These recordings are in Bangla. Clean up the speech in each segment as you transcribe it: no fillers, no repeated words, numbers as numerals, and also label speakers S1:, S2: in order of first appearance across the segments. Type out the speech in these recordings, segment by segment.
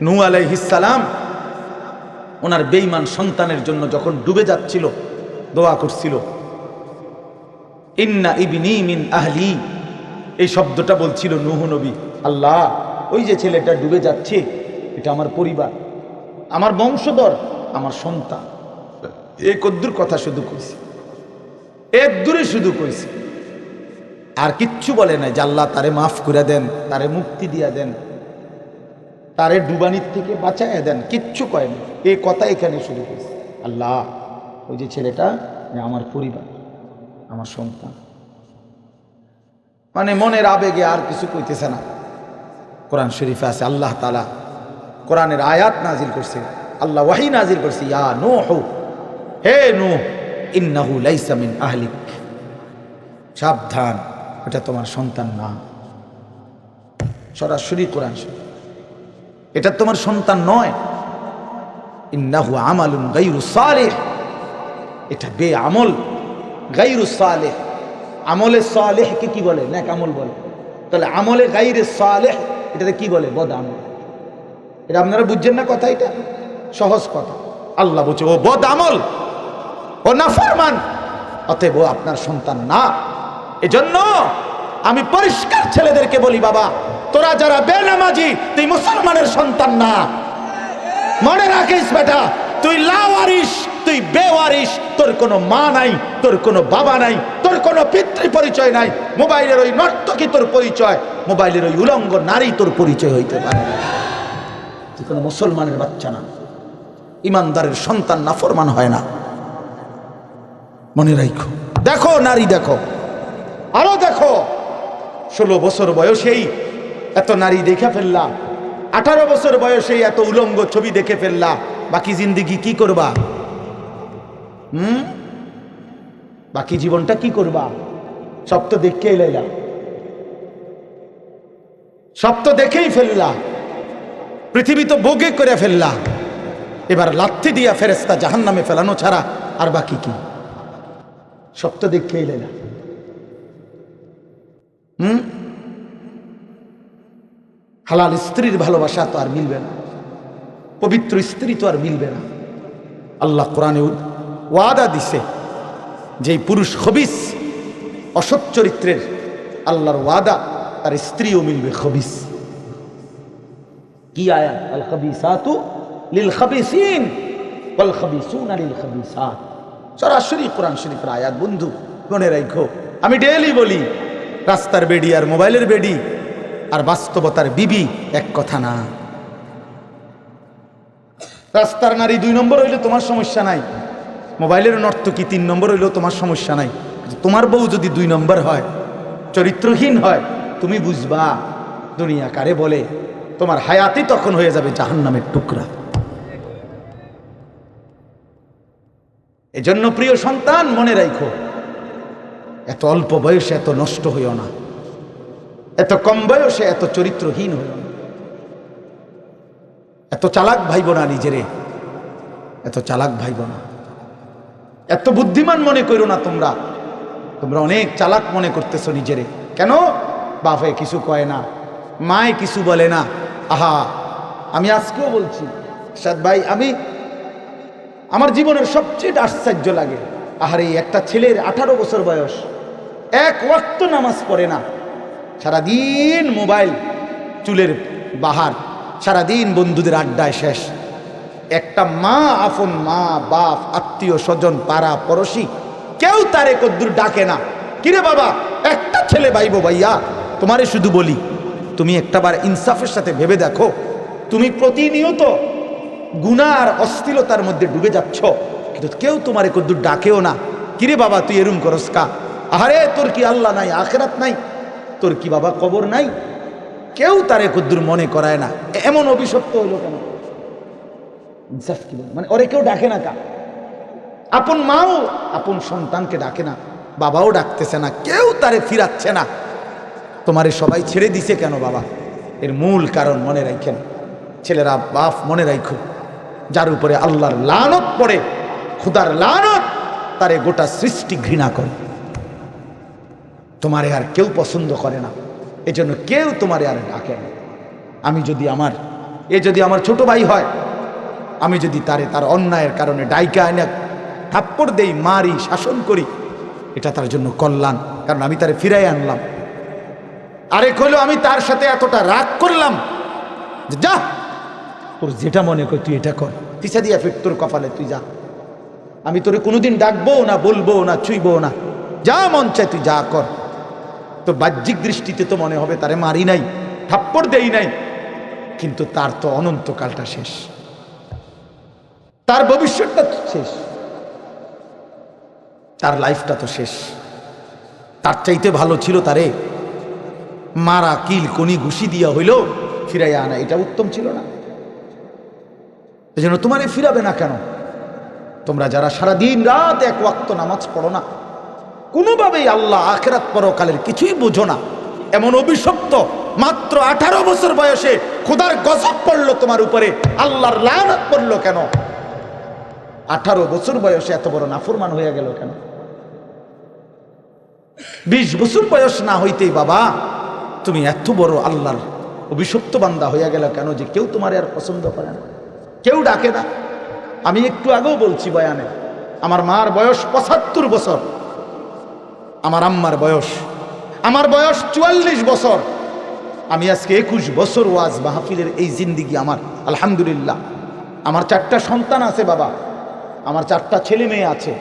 S1: নূহ আলাইহিস সালাম ওনার বেঈমান সন্তানের জন্য যখন ডুবে যাচ্ছিল দোয়া করছিল, ইন্না ইবনি মিন আহলি, এই শব্দটা বলছিল নূহ নবী, আল্লাহ ওই যে ছেলেটা ডুবে যাচ্ছে এটা আমার পরিবার, আমার বংশধর, আমার সন্তান। এই কদ্দুর কথা শুধু কইছে, এক দূরে শুধু কইছে, আর কিচ্ছু বলে নাই যে আল্লাহ তারে মাফ করে দেন, তারে মুক্তি দিয়া দেন, তারে ডুবানির থেকে বাঁচাইয়া দেন, কিচ্ছু কয় না। এই কথা এখানে শুরু করেছে, আল্লাহ ওই যে ছেলেটা আমার পরিবার, আমার সন্তান। মানে মনের আবেগে আর কিছু কইতেছে না। কোরআন শরীফে আছে আল্লাহ তাআলা কোরআনের আয়াত নাজিল করছে, আল্লাহ ওয়াহি নাজিল করছে, ইয়া নূহ, হে নূহ, ইন্নাহু লাইসা মিন আহলিক, সাবধান এটা তোমার সন্তান না। সরাসরি কোরআন শরীফ, এটা তোমার সন্তান নয়। ইন্নাহু আমালুন গায়রু সালিহ, এটা বেআমল, গায়রু সালিহ। আমলে সালেহকে কি বলে? নেক আমল বলে। তাহলে আমলে গায়রে সালেহ এটাতে কি বলে? বদ আমল। এটা আপনারা বুঝছেন না কথা, এটা সহজ কথা। আল্লাহ বলছে ও বদ আমল, ও নাফরমান, অতএব ও আপনার সন্তান না। এজন্য আমি পরিষ্কার ছেলেদেরকে বলি, বাবা তোরা যারা বেনামাজি তুই মুসলমানের সন্তান না। মনে রাখিস বেটা, তুই লাওয়ারিস, তুই বেওয়ারিস, তোর কোনো মা নাই, তোর কোনো বাবা নাই, তোর কোনো পিতৃ পরিচয় নাই। মোবাইলের ওই নর্তকী তোর পরিচয়, মোবাইলের ওই উলঙ্গ নারী তোর পরিচয় হইতে পারে। তুই কোনো মুসলমানের বাচ্চা না, ইমানদারের সন্তান নাফরমান হয় না। মনে রাখো। দেখো নারী, দেখো আরো দেখো, 16 বছর বয়সেই এত নারী দেখে ফেললা, 18 বছর বয়সেই এত উলঙ্গ ছবি দেখে ফেললা, বাকি জিন্দেগি কি করবা? বাকি জীবনটা কি করবা? সব তো দেখেই লাইলা, সব তো দেখেই ফেললা, পৃথিবী তো ভোগে করে ফেললা। এবার লাথি দিয়া ফেরেশতা জাহান্নামে ফেলানো ছাড়া আর বাকি কি? সব তো দেখেই লাইলা। হালাল স্ত্রীর ভালোবাসা তো আর মিলবে না, পবিত্র স্ত্রী তো আর মিলবে না। আল্লাহ কোরআনে ওয়াদা দিছে, যেই পুরুষ খবিস, অসৎ চরিত্রের, আল্লাহর ওয়াদা তার স্ত্রীও মিলবে খবিস। কি আয়াত? আল খাবিসাতু লিল খাবিসিন ওয়াল খাবিসুনা লিল খাবিসাত। সরাসরি কোরআন শরীফের আয়াত। বন্ধু মনে রাখো, আমি ডেইলি বলি, রাস্তার বেডি আর মোবাইলের বেডি আর বাস্তবতার বিবি এক কথা না। রাস্তার নারী 2 নম্বর হইলে তোমার সমস্যা নাই, মোবাইলের নর্তকী 3 নম্বর হইলেও তোমার সমস্যা নাই। তোমার বউ যদি 2 নম্বর হয়, চরিত্রহীন হয়, তুমি বুঝবা দুনিয়া কারে বলে। তোমার হায়াতই তখন হয়ে যাবে জাহান্নামের টুকরা। এজন্য প্রিয় সন্তান মনে রাখো, এত অল্প বয়সে এত নষ্ট হইও না, এত কম বয়সে এত চরিত্রহীন হইও না, এত চালাক ভাইব না নিজেরে, এত চালাক ভাইব না, এত বুদ্ধিমান মনে করো না। তোমরা তোমরা অনেক চালাক মনে করতেছো নিজেরে। কেন? বাপে কিছু কয় না, মায়ে কিছু বলে না। আহা, আমি আজকেও বলছি সাদ ভাই, আমার জীবনের সবচেয়ে আশ্চর্য লাগে, আহারে একটা ছেলের 18 বছর বয়স, এক ওয়াক্ত নামাজ পড়ে না, সারাদিন মোবাইল, চুলের বাহার, সারাদিন বন্ধুদের আড্ডায় শেষ। একটা মা, আপন মা, বাপ, আত্মীয় স্বজন, পাড়া পড়শি, কেউ তারে কদ্দুর ডাকে না। কিরে বাবা, একটা ছেলে ভাইবো ভাইয়া, তোমারে শুধু বলি, তুমি একটাবার ইনসাফের সাথে ভেবে দেখো, তুমি প্রতিনিয়ত গুনাহ আর অশ্লীলতার মধ্যে ডুবে যাচ্ছ, কিন্তু কেউ তোমারে কদ্দুর ডাকেও না। কিরে বাবা তুই এরম করস কা? আহারে তোর কি আল্লাহ নাই, আখিরাত নাই? তোর কি বাবা কবর নাই? কেউ তারে কদ্দুর মনে করায় না। এমন অভিশপ্ত হইল কেন? ইনসাফ কি বলে? মানে ওরে কেউ ডাকে না কা? আপন মাও আপন সন্তানকে ডাকে না, বাবাও ডাকতেছে না, কেউ তারে ফিরাচ্ছে না। তোমারে সবাই ছেড়ে দিছে কেন বাবা? এর মূল কারণ মনে রাখেন ছেলেরা, বাপ মনে রাখো, যার উপরে আল্লাহর লানত পড়ে, খুদার লানত, তারে গোটা সৃষ্টি ঘৃণা করে। তোমারে আর কেউ পছন্দ করে না, এজন্য কেউ তোমারে আর ডাকে না। আমি যদি আমার এ যদি আমার ছোট ভাই হয়, আমি যদি তার অন্যায়ের কারণে ডাইকা এনে থাপ্পড় দেই, মারি, শাসন করি, এটা তার জন্য কল্যাণ, কারণ আমি তারে ফিরাই আনলাম। আরেক হলো আমি তার সাথে এতটা রাগ করলাম যে যা, তোর যেটা মনে কর তুই এটা কর, পিছা দিয়া ফির তোর কপালে তুই যা, আমি তোরে কোনোদিন ডাকবো না, বলবো না, ছুঁইবো না, যা মন চায় তুই যা কর। তো বাহ্যিক দৃষ্টিতে তো মনে হবে তারে মারি নাই, থাপ্পড় দেই নাই, কিন্তু তার তো অনন্তকালটা শেষ, তার ভবিষ্যৎটা শেষ, তার লাইফটা তো শেষ। তার চাইতে ভালো ছিল তারে মারা, কিল কনি ঘুষি দিয়া হইল ফিরাইয়া আনা, এটা উত্তম ছিল না? এজন্য তোমারে ফিরাবে না কেন? তোমরা যারা সারাদিন রাত এক ওয়াক্ত নামাজ পড়ো না, কোনোভাবেই আল্লাহ আখিরাত পরকালের কিছুই বোঝো না, এমন অভিশপ্ত, মাত্র 18 বছর বয়সে খোদার গজব পড়লো তোমার উপরে, আল্লাহর লানত পড়লো কেন? 18 বছর বয়সে এত বড় নাফরমান হয়ে গেল কেন? 20 বছর বয়স না হইতেই বাবা তুমি এত বড় আল্লাহর অভিশপ্ত বান্দা হয়ে গেল কেন? যে কেউ তোমার আর পছন্দ করে না, কেউ ডাকে না। আমি একটু আগেও বলছি বয়ানে, আমার মার বয়স 75 বছর, আমার আম্মার বয়স, আমার বয়স 44 বছর। আমি আজকে 21 বছর ওয়াজ মাহফিলের এই জিন্দিগি আমার, আলহামদুলিল্লাহ। আমার 4টা সন্তান আছে বাবা, আমার 4টা ছেলে মেয়ে আছে।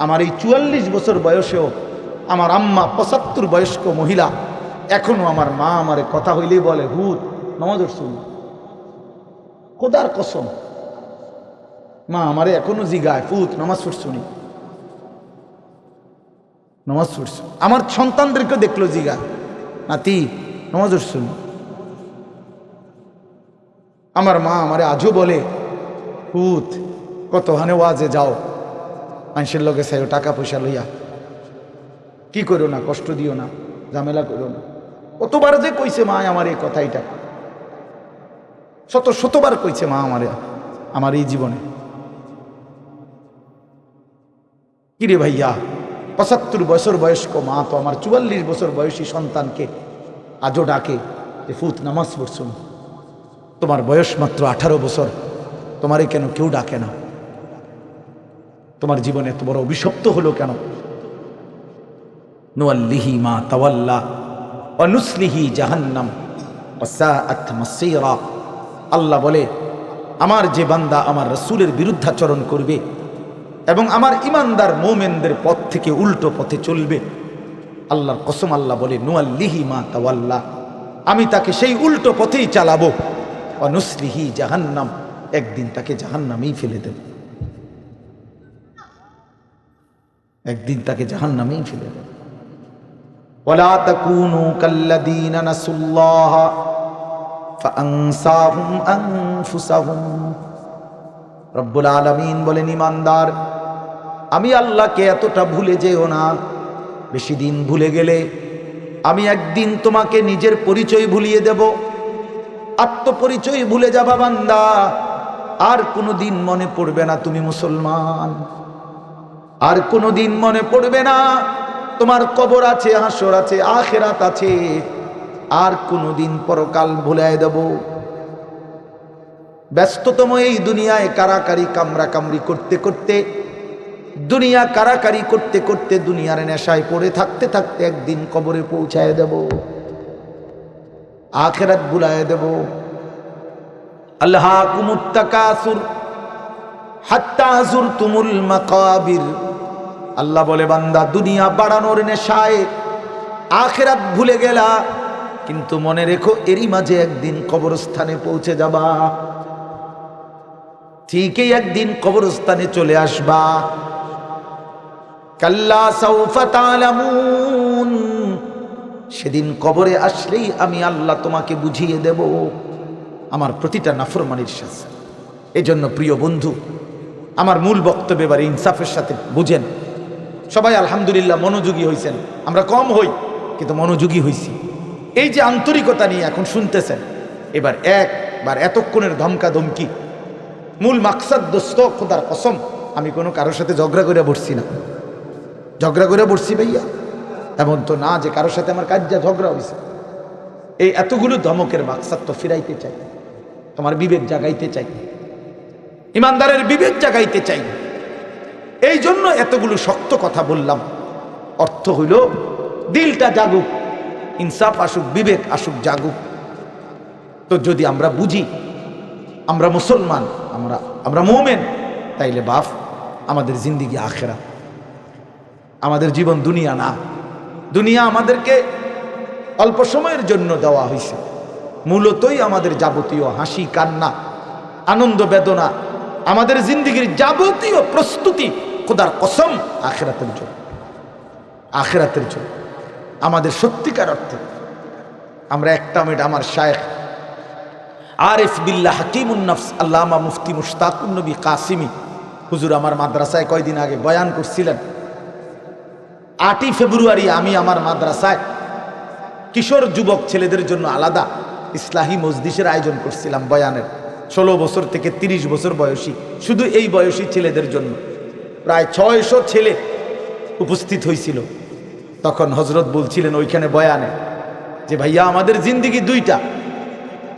S1: আমার এই 44 বছর বয়সেও আমার আম্মা 75 বয়স্ক মহিলা, এখনো আমার মা আমারে কথা হইলেই বলে হুত নামাজ পড়ছুন, খোদার কসম মা আমারে এখনো জিগায় ফুত নামাজ পড়ছুনি, নামাজ পড়ছু। আমার সন্তানদেরকে দেখলো জিগা, নাতি নামাজ পড়ছুনি। আমার মা আমারে আজও বলে হুত কত হানে ওয়াজে যাও, মানুষের লগে চাইও টাকা পয়সা লইয়া, কি করো না, কষ্ট দিও না, ঝামেলা করো না। কতবার যে কইছে মা আমার এই কথাইটা, শতবার কইছে মা আমারে আমার এই জীবনে। কিরে ভাইয়া, 75 বছর বয়স্ক মা তো আমার 44 বছর বয়সী সন্তানকে আজও ডাকে যে ফুত নামাজ পড়ছুন। তোমার বয়স মাত্র 18 বছর, তোমারে কেন কেউ ডাকে না? তোমার জীবনে এত বড় অভিশপ্ত হলো কেন? নুয়াল্লিহি মা তাওয়াল্লা ওয়া নুসলিহি জাহান্নাম ওয়া সাআত মাসীরা। আল্লাহ বলে, আমার যে বান্দা আমার রাসূলের বিরুদ্ধাচরণ করবে এবং আমার ইমানদার মুমিনদের পথ থেকে উল্টো পথে চলবে, আল্লাহর কসম আল্লাহ বলে নুয়াল্লিহি মা তাওয়াল্লা, আমি তাকে সেই উল্টো পথেই চালাবো, ওয়া নুসলিহি জাহান্নাম, একদিন তাকে জাহান্নামেই ফেলে দেব, একদিন তাকে জাহান্নামেই ফেলে দেব। ওয়ালা তাকুনু কাল্লাযীনা নাসুল্লাহ ফাআনসাহুম আনফুসাহুম। রব্বুল আলামিন বলেন, ইমানদার আমি আল্লাহকে এতটা ভুলে যেও না, বেশি দিন ভুলে গেলে আমি একদিন তোমাকে নিজের পরিচয় ভুলিয়ে দেব, আত্মপরিচয় ভুলে যাবা বান্দা, আর কোনোদিন মনে পড়বে না তুমি মুসলমান, আর কোনোদিন মনে পড়বে না তোমার কবর আছে, হাসর আছে, আখিরাত আছে, আর কোনোদিন পরকাল ভুলায় দেব। ব্যস্ততম এই দুনিয়ায় কারাকারি কামড়াকামড়ি করতে করতে, দুনিয়া কারাকারি করতে করতে, দুনিয়ার নেশায় পড়ে থাকতে থাকতে একদিন কবরে পৌঁছায় দেব, আখিরাত ভুলায় দেব। আল্লাহাকুমুত তাকাসুর হাত্তা যুরতুমুল মাকাবির। আল্লাহ বলে, বান্দা দুনিয়া বাড়ানোর নেশায় আখিরাত ভুলে গেলা, কিন্তু মনে রেখো এরই মাঝে একদিন কবরস্থানে পৌঁছে যাবা, ঠিকই একদিন কবরস্থানে চলে আসবা। কাল্লা সাউফা তা'লামুন, সেদিন কবরে আসলেই আমি আল্লাহ তোমাকে বুঝিয়ে দেব আমার প্রতিটা নাফরমানির শাস্তি। এজন্য প্রিয় বন্ধু, আমার মূল বক্তব্য এবার ইনসাফের সাথে বুঝেন। সবাই আলহামদুলিল্লাহ মনোযোগী হয়েছেন, আমরা কম হই কিন্তু মনোযোগী হইছি। এই যে আন্তরিকতা নিয়ে এখন শুনতেছেন, এবার একবার এতক্ষণের ধমকা ধমকি, মূল মাকসাদ দোস্ত, খোদার কসম আমি কোনো কারোর সাথে ঝগড়া করে বসছি না, ঝগড়া করে বসছি ভাইয়া এমন তো না যে কারোর সাথে আমার কাজ যা ঝগড়া হয়েছে। এই এতগুলো ধমকের মাকসাদ তো ফিরাইতে চাই, তোমার বিবেক জাগাইতে চাই, ইমানদারের বিবেক জাগাইতে চাই। এই জন্য এতগুলো শক্ত কথা বললাম। অর্থ হইল দিলটা জাগুক, ইনসাফ আসুক, বিবেক আসুক, জাগুক। তো যদি আমরা বুঝি আমরা মুসলমান, আমরা মুমিন, তাইলে বাপ আমাদের জিন্দিগি আখিরাত, আমাদের জীবন দুনিয়া না। দুনিয়া আমাদেরকে অল্প সময়ের জন্য দেওয়া হয়েছে, মূলতই আমাদের যাবতীয় হাসি কান্না আনন্দ বেদনা, আমাদের জিন্দিগির যাবতীয় প্রস্তুতি খোদার কসম আখিরাতের জন্য। আখিরাতের জন্য আমাদের সত্যিকার অর্থে আমরা একটা মিনিট আমার শায়েখ আরিফ বিল্লাহ হাকিমুন নফস আল্লামা মুফতি মুশতাকুন নবী কাসিমি হুজুর আমার মাদ্রাসায় কয়দিন আগে বয়ান করছিলেন। 8ই ফেব্রুয়ারি আমি আমার মাদ্রাসায় কিশোর যুবক ছেলেদের জন্য আলাদা ইসলাহি মজলিসের আয়োজন করছিলাম বয়ানের। 16 বছর থেকে 30 বছর বয়সী, শুধু এই বয়সী ছেলেদের জন্য প্রায় 600 ছেলে উপস্থিত হয়েছিল। তখন হজরত বলছিলেন ওইখানে বয়ানে যে ভাইয়া আমাদের জিন্দিগি দুইটা,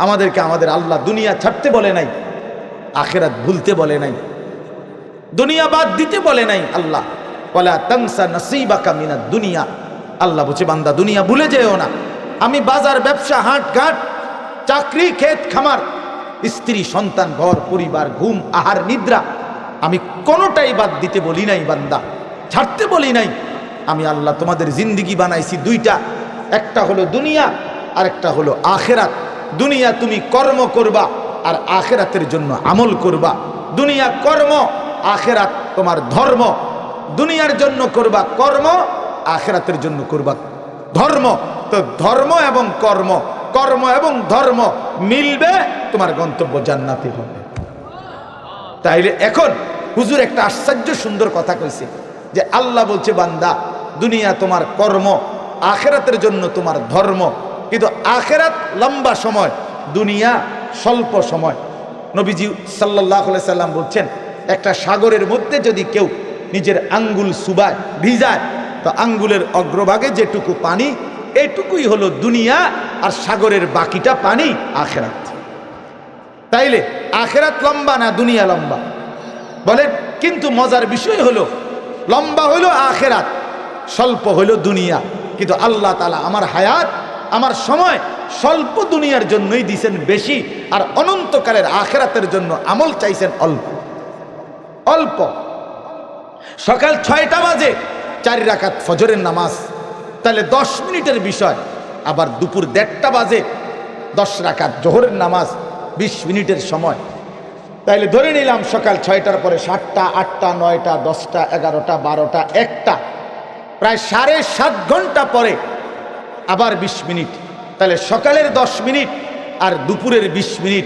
S1: আমাদেরকে আমাদের আল্লাহ দুনিয়া ছাড়তে বলে নাই, আখিরাত ভুলতে বলে নাই, দুনিয়া বাদ দিতে বলে নাই। আল্লাহ ওয়ালা তানসা নসিবাকা মিনাদ দুনিয়া, আল্লাহ বলছে বান্দা দুনিয়া ভুলে যেও না। আমি বাজার ব্যবসা হাট ঘাট চাকরি ক্ষেত খামার স্ত্রী সন্তান ঘর পরিবার ঘুম আহার নিদ্রা আমি কোনোটাই বাদ দিতে বলি নাই বান্দা, ছাড়তে বলি নাই। আমি আল্লাহ তোমাদের জিন্দিগি বানাইছি দুইটা, একটা হলো দুনিয়া আর একটা হলো আখিরাত। দুনিয়া তুমি কর্ম করবা আর আখিরাতের জন্য আমল করবা। দুনিয়া কর্ম, আখিরাত তোমার ধর্ম। দুনিয়ার জন্য করবা কর্ম, আখিরাতের জন্য করবা ধর্ম। তো ধর্ম এবং কর্ম, কর্ম এবং ধর্ম মিলবে, তোমার গন্তব্য জান্নাতে হবে। তাইলে এখন হুজুর একটা আশ্চর্য সুন্দর কথা কইছে যে আল্লাহ বলছে বান্দা দুনিয়া তোমার কর্ম, আখিরাতের জন্য তোমার ধর্ম। কিন্তু আখিরাত লম্বা সময়, দুনিয়া স্বল্প সময়। নবীজি সাল্লাল্লাহু আলাইহি সাল্লাম বলছেন একটা সাগরের মধ্যে যদি কেউ নিজের আঙ্গুল সুবায় ভিজায়, তো আঙ্গুলের অগ্রভাগে যেটুকু পানি এটুকুই হলো দুনিয়া, আর সাগরের বাকিটা পানি আখিরাত। তাইলে আখিরাত লম্বা না দুনিয়া লম্বা বলেন? কিন্তু মজার বিষয় হলো লম্বা হলো আখিরাত, স্বল্প হলো দুনিয়া। কিন্তু আল্লাহ তাআলা আমার হায়াত, আমার সময় স্বল্প দুনিয়ার জন্যই দিয়েছেন বেশি, আর অনন্তকালের আখিরাতের জন্য আমল চাইছেন অল্প অল্প। সকাল 6টা বাজে 4 রাকাত ফজরের নামাজ, তাহলে 10 মিনিটের বিষয়। আবার দুপুর 1:30টা বাজে 10 রাকাত জোহরের নামাজ, 20 মিনিটের সময়। তাইলে ধরে নিলাম সকাল 6টার পরে 7টা 8টা 9টা 10টা 11টা 12টা 1টা, প্রায় 7.5 ঘন্টা পরে আবার 20 মিনিট। তাহলে সকালের 10 মিনিট আর দুপুরের 20 মিনিট,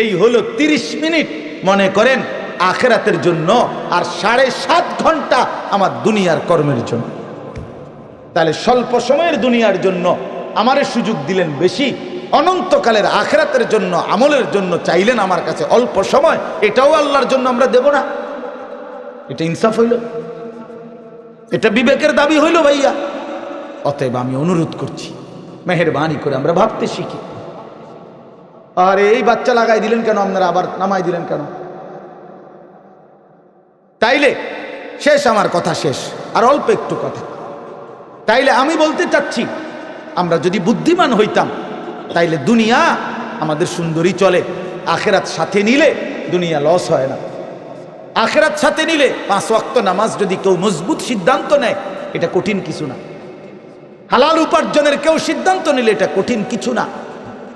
S1: এই হলো 30 মিনিট মনে করেন আখিরাতের জন্য, আর 7.5 ঘন্টা আমার দুনিয়ার কর্মের জন্য। তাহলে স্বল্প সময়ের দুনিয়ার জন্য আমারে সুযোগ দিলেন বেশি, অনন্তকালের আখিরাতের জন্য আমলের জন্য চাইলেন আমার কাছে অল্প সময়। এটাও আল্লাহর জন্য আমরা দেব না? এটা ইনসাফ হইল? এটা বিবেকের দাবি হইল ভাইয়া? অতএব আমি অনুরোধ করছি মেহেরবানি করে আমরা ভাবতে শিখি। আর এই বাচ্চা লাগাই দিলেন কেন আপনারা, আবার নামাই দিলেন কেন? তাইলে শেষ, আমার কথা শেষ, আর অল্প একটু কথা। তাইলে আমি বলতে চাচ্ছি আমরা যদি বুদ্ধিমান হইতাম তাইলে দুনিয়া আমাদের সুন্দরী চলে, আখিরাত সাথে নিলে দুনিয়া লস হয় না। আখিরাত সাথে নিলে 5 ওয়াক্ত নামাজ যদি কেউ মজবুত সিদ্ধান্ত নেয়, এটা কঠিন কিছু না। হালাল উপার্জনের কেউ সিদ্ধান্ত নিলে এটা কঠিন কিছু না।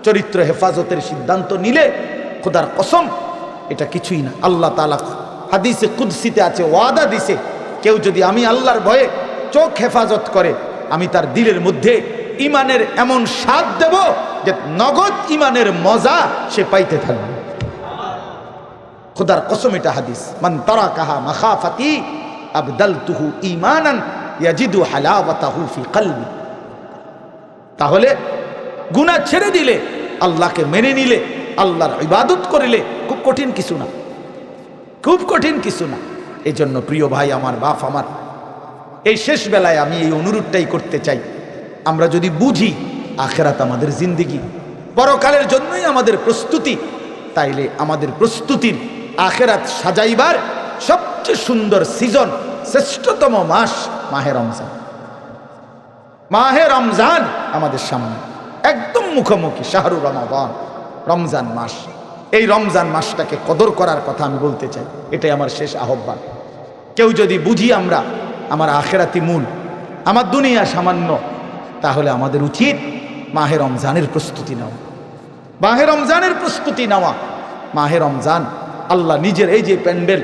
S1: চরিত্র হেফাজতের সিদ্ধান্ত নিলে খোদার কসম এটা কিছুই না। আল্লাহ তাআলা হাদিসে কুদসিতে আছে, ওয়াদা দিছে, কেউ যদি আমি আল্লাহর ভয়ে চোখ হেফাজত করে, আমি তার দিলের মধ্যে ইমানের এমন স্বাদ দেব যে নগদ ইমানের মজা সে পাইতে থাকবে। খোদার কসম এটা হাদিস। মান তারাকাহা মাখাফাতি আবদালতুহু ঈমানান ইয়াজিদু হালাওয়াতাহু ফি কলবি। তাহলে গুনাহ ছেড়ে দিলে, আল্লাহকে মেনে নিলে, আল্লাহর ইবাদত করিলে খুব কঠিন কিছু না, খুব কঠিন কিছু না। এই জন্য প্রিয় ভাই আমার, বাপ আমার, এই শেষ বেলায় আমি এই অনুরোধটাই করতে চাই, আমরা যদি বুঝি আখিরাত আমাদের জিন্দিগি, পরকালের জন্যই আমাদের প্রস্তুতি, তাইলে আমাদের প্রস্তুতির আখেরাত সাজাইবার সবচেয়ে সুন্দর সিজন, শ্রেষ্ঠতম মাস মাহে রমজান। মাহে রমজান আমাদের সামনে একদম মুখোমুখি, শাহরুর রমাদান, রমজান মাস। এই রমজান মাসটাকে কদর করার কথা আমি বলতে চাই, এটাই আমার শেষ আহ্বান। কেউ যদি বুঝি আমরা আমার আখেরাতি মূল, আমার দুনিয়া সামান্য, তাহলে আমাদের উচিত মাহে রমজানের প্রস্তুতি নেওয়া, মাহে রমজানের প্রস্তুতি নেওয়া। মাহে রমজান আল্লাহ নিজের এই যে প্যান্ডেল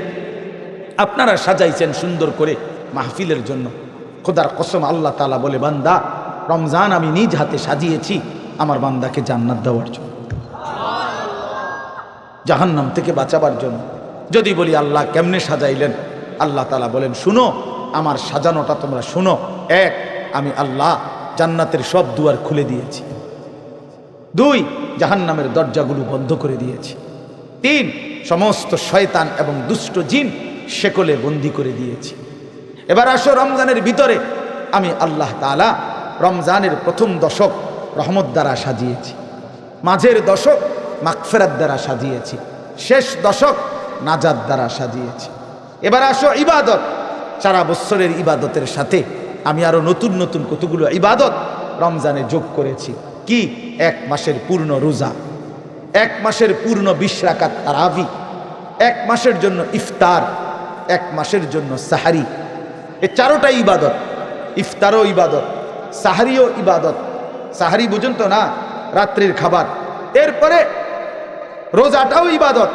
S1: আপনারা সাজাইছেন সুন্দর করে মাহফিলের জন্য, খোদার কসম আল্লাহ তাআলা বলে, বান্দা রমজান আমি নিজ হাতে সাজিয়েছি আমার বান্দাকে জান্নাত দেওয়ার জন্য, জাহান্নাম থেকে বাঁচাবার জন্য। যদি বলি আল্লাহ কেমনে সাজাইলেন, আল্লাহ তাআলা বলেন, শুনো আমার সাজানোটা তোমরা শুনো। এক, আমি আল্লাহ জান্নাতের সব দুয়ার খুলে দিয়েছি। দুই, জাহান্নামের দরজাগুলো বন্ধ করে দিয়েছি। তিন, সমস্ত শয়তান এবং দুষ্ট জিন শেকলে বন্দি করে দিয়েছি। এবার আসো রমজানের ভিতরে আমি আল্লাহ তাআলা রমজানের প্রথম দশক রহমত দ্বারা সাজিয়েছি, মাঝের দশক মাগফিরাত দ্বারা সাজিয়েছি, শেষ দশক নাজাত দ্বারা সাজিয়েছি। এবার আসো ইবাদত, সারা বছরের ইবাদতের সাথে আমি আরো নতুন নতুন কতগুলো ইবাদত রমজানে যোগ করেছি। কি? এক মাসের পূর্ণ রোজা, এক মাসের পূর্ণ 20 রাকাত তারাবি, এক মাসের জন্য ইফতার, এক মাসের জন্য সাহারি। এই চারোটা ইবাদত, ইফতারও ইবাদত, সাহারিও ইবাদত। সাহারি বুঝুন তো না, রাত্রির খাবার। এরপরে রোজাটাও ইবাদত,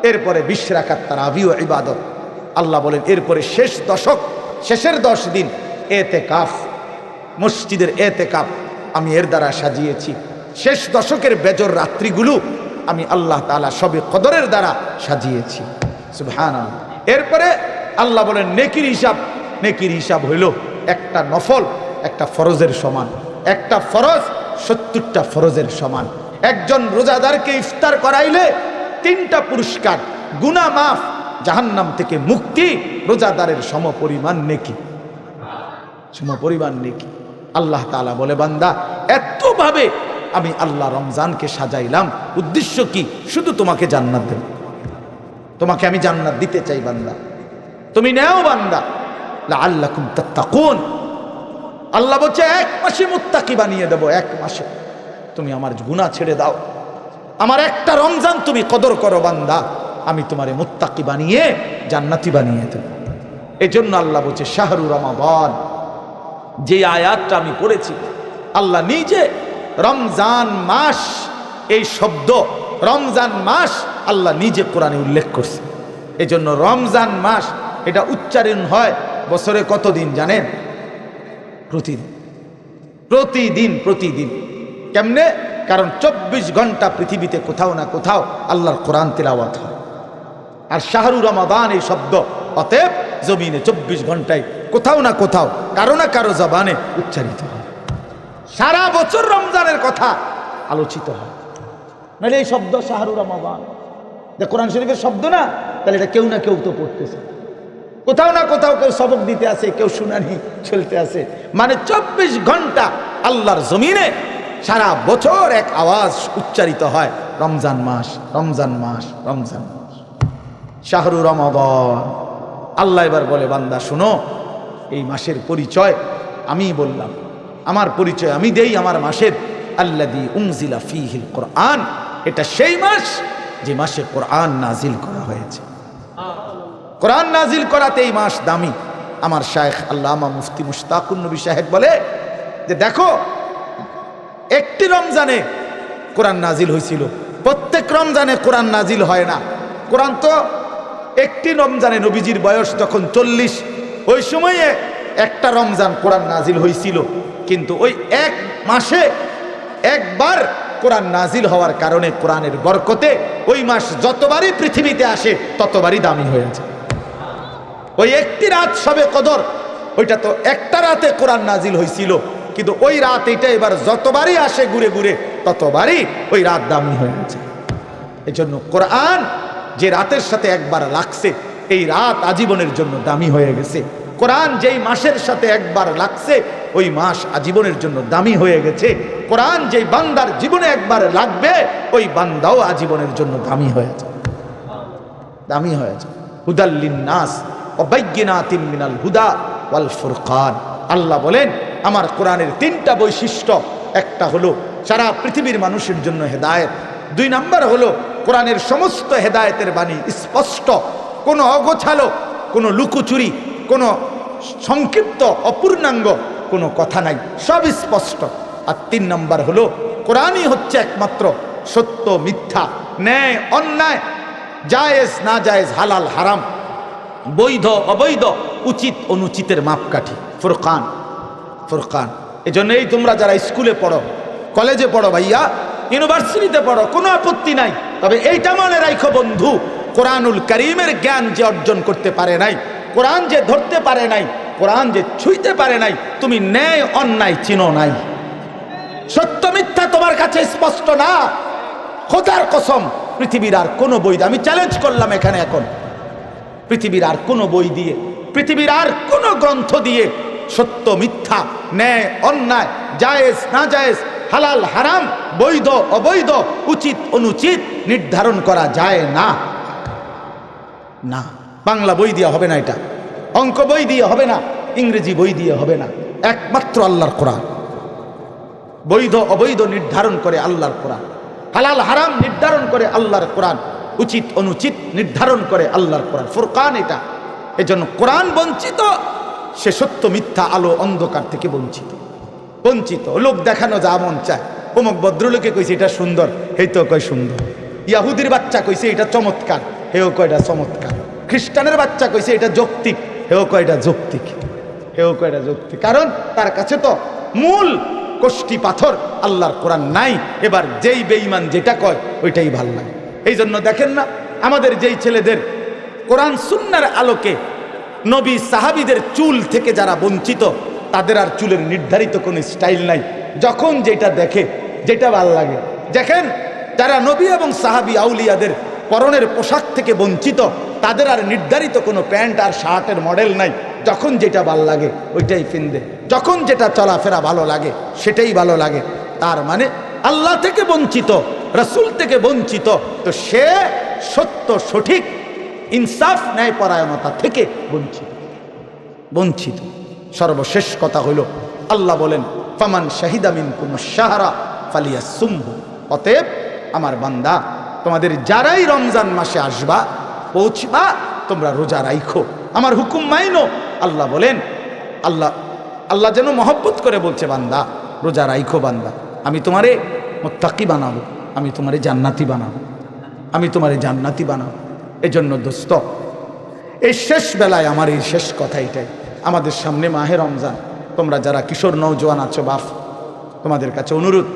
S1: এরপরে 20 রাকাত তারাবিও ইবাদত। আল্লাহ বলেন এরপরে শেষ দশক, শেষের 10 দিন এতেকাফ, মসজিদের এতেকাফ আমি এর দ্বারা সাজিয়েছি। শেষ দশকের বেজর রাত্রিগুলো আমি আল্লাহ তাআলা সবে কদরের দ্বারা সাজিয়েছি। সুবহানাল্লাহ। এরপরে আল্লাহ বলেন নেকির হিসাব, নেকির হিসাব হইল একটা নফল একটা ফরজের সমান, একটা ফরজ 70টা ফরজের সমান। একজন রোজাদারকে ইফতার করাইলে 3টা পুরস্কার, গুনাহ মাফ, জাহান্নাম থেকে মুক্তি, রোজাদারের সমপরিমাণ নেকি, সমপরিমাণ নেকি। আল্লাহ তাআলা বলে, বান্দা এতভাবে আমি আল্লাহ রমজানকে সাজাইলাম, উদ্দেশ্য কি? শুধু তোমাকে জান্নাত দেব, তোমাকে আমি জান্নাত দিতে চাই বান্দা, তুমি নেও বান্দা, লাআল্লাকুম তাত্তাকুন। আল্লাহ বলছে 1 মাসে মুত্তাকি বানিয়ে দেব, 1 মাসে তুমি আমার গুনাহ ছেড়ে দাও, আমার একটা রমজান তুমি কদর করো বান্দা, আমি তোমারে মুত্তাকি বানিয়ে জান্নাতি বানিয়ে দেব। এই জন্য আল্লাহ বলছে শাহরু রমাদান, যে আয়াতটা আমি পড়েছি আল্লাহ নিজে রমজান মাস, এই শব্দ রমজান মাস আল্লাহ নিজে কোরআনে উল্লেখ করছে। এই জন্য রমজান মাস এটা উচ্চারণ হয় বছরে কত দিন জানেন? প্রতিদিন, প্রতিদিন, প্রতিদিন। কেমনে? কারণ 24 ঘন্টা পৃথিবীতে কোথাও না কোথাও আল্লাহর কোরআন তিলাওয়াত হয়। আর শাহরু রমাদান এই শব্দ অতএব জমিনে 24 ঘন্টায় কোথাও না কোথাও কারো না কারো জবানে উচ্চারিত হয়। সারা বছর রমজানের কথা আলোচিত হয়। নাহলে এই শব্দ শাহরু রমাদান কোরআন শরীফের শব্দ না, তাহলে এটা কেউ না কেউ তো পড়তেছে, কোথাও না কোথাও কেউ সবক দিতে আছে, কেউ শুনানি চলতে আছে। মানে 24 ঘন্টা আল্লাহর জমিনে সারা বছর এক আওয়াজ উচ্চারিত হয়, রমজান মাস, রমজান মাস, রমজান মাস, শাহরু রমাদান। আল্লাহ এবার বলে, বান্দা শুনো, এই মাসের পরিচয় আমি বললাম, আমার পরিচয় আমি দেই আমার মাসের। আল্লাযী উনজিলা ফীহিল কোরআন, এটা সেই মাস যে মাসে কোরআন নাজিল করা হয়েছে। কোরআন নাজিল করাতে এই মাস দামি। আমার শায়েখ আল্লামা মুফতি মুশতাকুন নবী সাহেব বলে যে দেখো, একটি রমজানে কোরআন নাজিল হয়েছিল, প্রত্যেক রমজানে কোরআন নাজিল হয় না। কোরআন তো একটি রমজানে, নবীজির বয়স তখন 40, ওই সময়ে একটা রমজান কোরআন নাজিল হয়েছিল। কিন্তু ওই এক মাসে একবার কোরআন নাজিল হওয়ার কারণে কোরআনের বরকতে ওই মাস যতবারই পৃথিবীতে আসে ততবারই দামি হয়ে যায়। ওই একটি রাত সবে কদর, ওইটা তো একটা রাতে কোরআন নাজিল হয়েছিল, কিন্তু ওই রাত এটা এবার যতবারই আসে ঘুরে ঘুরে ততবারই ওই রাত দামি হয়ে গেছে। এই জন্য কোরআন যে রাতের সাথে একবার লাগছে, এই রাত আজীবনের জন্য দামি হয়ে গেছে। কোরআন যেই মাসের সাথে একবার লাগছে, ওই মাস আজীবনের জন্য দামি হয়ে গেছে। কোরআন যেই বান্দার জীবনে একবার লাগবে ওই বান্দাও আজীবনের জন্য দামি হয়ে যায়, দামি হয়ে যায়। হুদাল লিন্নাস ওয়া বাইয়িনাতিন মিনাল হুদা ওয়াল ফুরকান। আল্লাহ বলেন আমার কোরআনের তিনটা বৈশিষ্ট্য, একটা হলো সারা পৃথিবীর মানুষের জন্য হেদায়েত, 2 নাম্বার হলো কোরআনের সমস্ত হেদায়েতের বাণী স্পষ্ট, কোনো অগোছালো, কোনো লুকোচুরি, কোনো সংক্ষিপ্ত অপূর্ণাঙ্গ কোনো কথা নাই, সব স্পষ্ট। আর 3 নাম্বার হলো কোরআনই হচ্ছে একমাত্র সত্য মিথ্যা, ন্যায় অন্যায়, জায়েজ না জায়েজ, হালাল হারাম, বৈধ অবৈধ, উচিত অনুচিতের মাপকাঠি। ফুরকান, ফুরকান। এজন্যই তোমরা যারা স্কুলে পড়ো, কলেজে পড়ো ভাইয়া, ইউনিভার্সিটিতে পড়ো, কোনো আপত্তি নাই, তবে এইটা মনে রাখো বন্ধু, কোরআনুল কারীমের জ্ঞান যে অর্জন করতে পারে নাই, কোরআন যে ধরতে পারে নাই, কোরআন যে ছুঁইতে পারে নাই, তুমি ন্যায় অন্যায় চিনো নাই, সত্য মিথ্যা তোমার কাছে স্পষ্ট না। খোদার কসম পৃথিবীর আর কোনো বই, আমি চ্যালেঞ্জ করলাম এখানে এখন, পৃথিবীর আর কোনো বই দিয়ে, পৃথিবীর আর কোনো গ্রন্থ দিয়ে সত্য মিথ্যা, ন্যায় অন্যায়, জায়েজ না জায়েজ, হালাল হারাম, বৈধ অবৈধ, উচিত অনুচিত নির্ধারণ করা যায় না। না, বাংলা বই দিয়ে হবে না, এটা অঙ্ক বই দিয়ে হবে না, ইংরেজি বই দিয়ে হবে না, একমাত্র আল্লাহর কোরআন। বৈধ অবৈধ নির্ধারণ করে আল্লাহর কোরআন, হালাল হারাম নির্ধারণ করে আল্লাহর কোরআন, উচিত অনুচিত নির্ধারণ করে আল্লাহর কোরআন। ফুরকান এটা। এজন্য কোরআন বঞ্চিত, সে সত্য মিথ্যা, আলো অন্ধকার থেকে বঞ্চিত, বঞ্চিত। লোক দেখানো যা মন চায়, অমুক ভদ্রলোকে কইছে এটা সুন্দর, এই তো কয় সুন্দর। ইয়াহুদির বাচ্চা কইছে এটা চমৎকার, হেও কয় এটা চমৎকার। খ্রিস্টানের বাচ্চা কইছে এটা যৌক্তিক, হেও কয় এটা যৌক্তিক, হেও কয় এটা যৌক্তিক। কারণ তার কাছে তো মূল কষ্টি পাথর আল্লাহর কোরআন নাই। এবার যেই বেঈমান যেটা কয় ওইটাই ভাল লাগে। এই জন্য দেখেন না, আমাদের যেই ছেলেদের কোরআন সুন্নাহর আলোকে নবী সাহাবীদের চুল থেকে যারা বঞ্চিত, তাদের আর চুলের নির্ধারিত কোনো স্টাইল নাই, যখন যেটা দেখে যেটা ভাল লাগে। দেখেন যারা নবী এবং সাহাবী আউলিয়াদের পরনের পোশাক থেকে বঞ্চিত, তাদের আর নির্ধারিত কোনো প্যান্ট আর শার্টের মডেল নাই, যখন যেটা ভাল লাগে ওইটাই পিনবে, যখন যেটা চলাফেরা ভালো লাগে সেটাই ভালো লাগে। তার মানে আল্লাহ থেকে বঞ্চিত, রাসূল থেকে বঞ্চিত, তো সে সত্য সঠিক ইনসাফ ন্যায়পরায়ণতা থেকে বঞ্চিত, বঞ্চিত। সর্বশেষ কথা হইল আল্লাহ বলেন ফামান শাহিদা মিনকুমুশ শাহরা ফালিয়াসুমহু। অতএব আমার বান্দা, তোমাদের যারাই রমজান মাসে আসবা, পৌঁছবা, তোমরা রোজা রাইখো, আমার হুকুম মাইনো। আল্লাহ বলেন, আল্লাহ যেন মহব্বত করে বলছে, বান্দা রোজা রাইখো, বান্দা আমি তোমারে মুত্তাকি বানাবো, আমি তোমারে জান্নাতি বানাবো, আমি তোমারে জান্নাতি বানাবো। এজন্য দোস্ত, এই শেষ বেলায় আমার এই শেষ কথা এটাই, আমাদের সামনে মাহে রমজান। তোমরা যারা কিশোর নওজোয়ান আছো বাপ, তোমাদের কাছে অনুরোধ,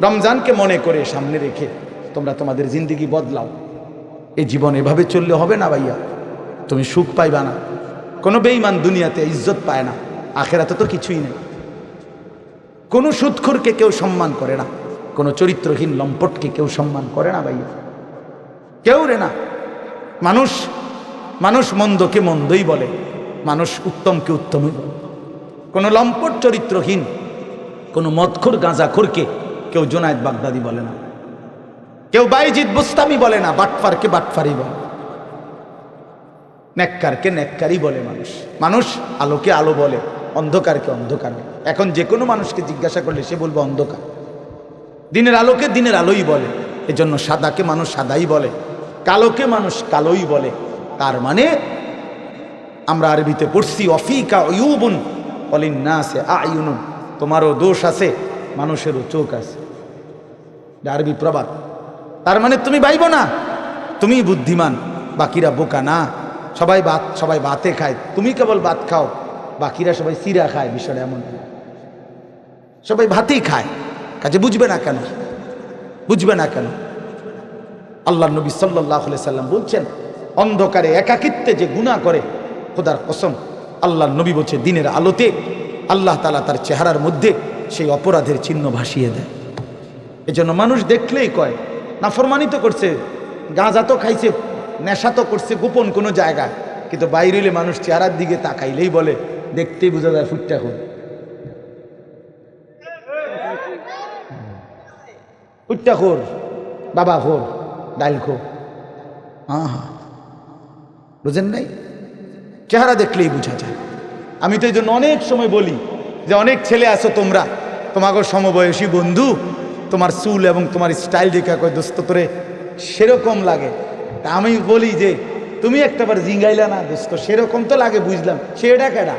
S1: রমজানকে মনে করে সামনে রেখে তোমরা তোমাদের জিন্দিগি বদলাও। এই জীবন এভাবে চললে হবে না ভাইয়া, তুমি সুখ পাইবা না। কোনো বেঈমান দুনিয়াতে ইজ্জত পায় না, আখেরাতে তো কিছুই নেই। কোনো সুদখোরকে কেউ সম্মান করে না, কোনো চরিত্রহীন লম্পটকে কেউ সম্মান করে না ভাইয়া, কেউ রে না। মানুষ মন্দকে মন্দই বলে, মানুষ উত্তমকে উত্তমই বলে। কোনো লম্পট চরিত্রহীন, কোনো মদখোর গাঁজাখোরকে কেউ জুনায়েদ বাগদাদি বলে না, কেউ বাইজিদ বুস্তামি বলে না, বাটফারকে বাটফারি বলে, নেককারকে নেককারই বলে। মানুষ আলোকে আলো বলে, অন্ধকারকে অন্ধকার। এখন যে কোনো মানুষকে জিজ্ঞাসা করলে সে বলবে অন্ধকার। দিনের আলোকে দিনের আলোই বলে, এজন্য সাদাকে মানুষ সাদাই বলে, কালোকে মানুষ কালোই বলে। তার মানে আমরা আরবিতে পড়ছি অফিকা উয়ুবুন ওয়ালিন্নাসি আয়ুনুন, তোমারও দোষ আছে, মানুষেরও চোখ আছে, আরবি প্রবাদ। তার মানে তুমি বাইব না, তুমি বুদ্ধিমান, বাকিরা বোকা না। সবাই ভাতে খায়, তুমি কেবল ভাত খাও, বাকিরা সবাই চিরা খায়। বিষয়টা এমন, সবাই ভাতেই খায়, কাজে বুঝবে না কেন, বুঝবে না কেন? আল্লাহ নবী সাল্লাল্লাহু আলাইহি সাল্লাম বলছেন, অন্ধকারে একাকিত্বে যে গুনাহ করে, খোদার কসম আল্লাহ নবী বলছে দিনের আলোতে আল্লাহ তাআলা তার চেহারার মধ্যে সেই অপরাধের চিহ্ন ভাসিয়ে দেয়। এজন্য মানুষ দেখলেই কয় নাফরমানি তো করছে, গাঁজা তো খাইছে, নেশা তো করছে গোপন কোনো জায়গায়, কিন্তু বাইরে হইলে মানুষ চেহারার দিকে তাকাইলেই বলে, দেখতেই বোঝা যায় ফুটটা খুব। উচ্চা খোর, বাবা খোর, ডাইল খোর। হ্যাঁ, বুঝেন নাই? চেহারা দেখলেই বোঝা যায়। আমি তো এই জন্য অনেক সময় বলি যে অনেক ছেলে আছো তোমরা, তোমাকে সমবয়সী বন্ধু, তোমার চুল এবং তোমার স্টাইল দেখে কয় দোস্ত তোরে সেরকম লাগে। তা আমি বলি যে তুমি একটাবার জিঙ্গাইলা না দোস্ত, সেরকম তো লাগে বুঝলাম, সেটা কেডা?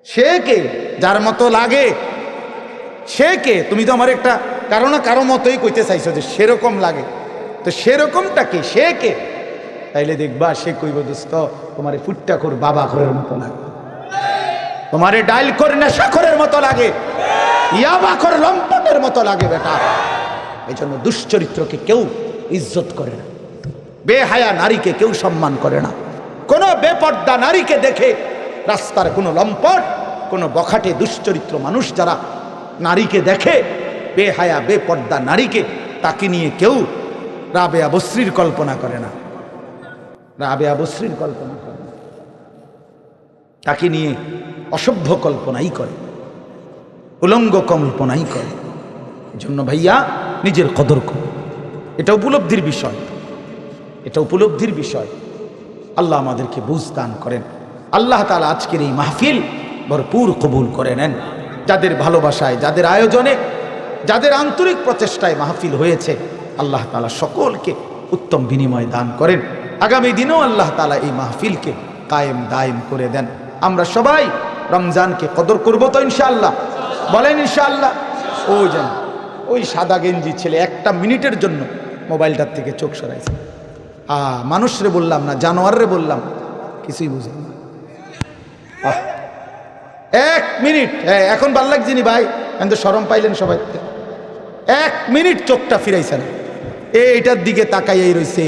S1: সে কে? যার মতো লাগে সে কে? তুমি তো আমার একটা কারো না কারো মতোই কইতে চাইছো যে সেরকম লাগে, তো সেরকমটা কে? সে কে? তাইলে দেখবা সে কইব দোস্ত তোমারে ফুটটা কর বাবা ঘরের মতো লাগে, তোমারে ডাইল করে নেশাখোরের মতো লাগে, ইয়াবা করে লম্পটের মতো লাগে বেটা। এই জন্য দুশ্চরিত্রকে কেউ ইজ্জত করে না, বেহায়া নারীকে কেউ সম্মান করে না। কোন বেপর্দা নারীকে দেখে রাস্তার কোনো লম্পট, কোনো বখাটে দুশ্চরিত্র মানুষ যারা নারীকে দেখে, বেহায়া বেপর্দা নারীকে, তাকে নিয়ে কেউ রাবেয়া বসরির কল্পনা করে না, রাবেয়া বসরির কল্পনা করে না, তাকে নিয়ে অসভ্য কল্পনাই করে, উলঙ্গ কল্পনাই করে। এজন্য ভাইয়া নিজের কদর করো, এটা উপলব্ধির বিষয়, এটা উপলব্ধির বিষয়। আল্লাহ আমাদেরকে বুঝ দান করেন। আল্লাহ তাআলা আজকের এই মাহফিল ভরপুর কবুল করে নেন। যাদের ভালোবাসায়, যাদের আয়োজনে, যাদের আন্তরিক প্রচেষ্টায় মাহফিল হয়েছে, আল্লাহ তাআলা সকলকে উত্তম বিনিময় দান করেন। আগামী দিনেও আল্লাহ তাআলা এই মাহফিলকে কায়েম দায়েম করে দেন। আমরা সবাই রমজানকে কদর করব তো ইনশাআল্লাহ, বলেন ইনশাআল্লাহ। ওই যেন ওই সাদা গেঞ্জি ছেলে একটা মিনিটের জন্য মোবাইলটার থেকে চোখ সরাইছে। মানুষরে বললাম না, জানোয়াররে বললাম, কিছুই বুঝে না। এক মিনিট, এখন ভাল লাগছে নি ভাই, এখন তো শরম পাইলেন সবাই। এক মিনিট চোখটা ফিরাইছে না, এইটার দিকে তাকাইয়াই রইছে,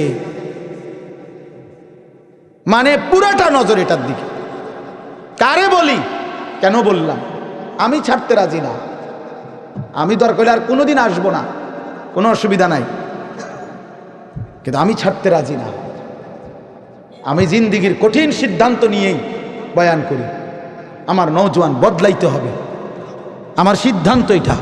S1: মানে পুরাটা নজর এটার দিকে। কারে বলি, কেন বললাম? আমি ছাড়তে রাজি না, আমি দরকার আর কোনোদিন আসবো না, কোনো অসুবিধা নাই, কিন্তু আমি ছাড়তে রাজি না। আমি জিন্দিগির কঠিন সিদ্ধান্ত নিয়েই বয়ান করি, আমার নওজোয়ান বদলাইতে হবে, আমার সিদ্ধান্ত এটা।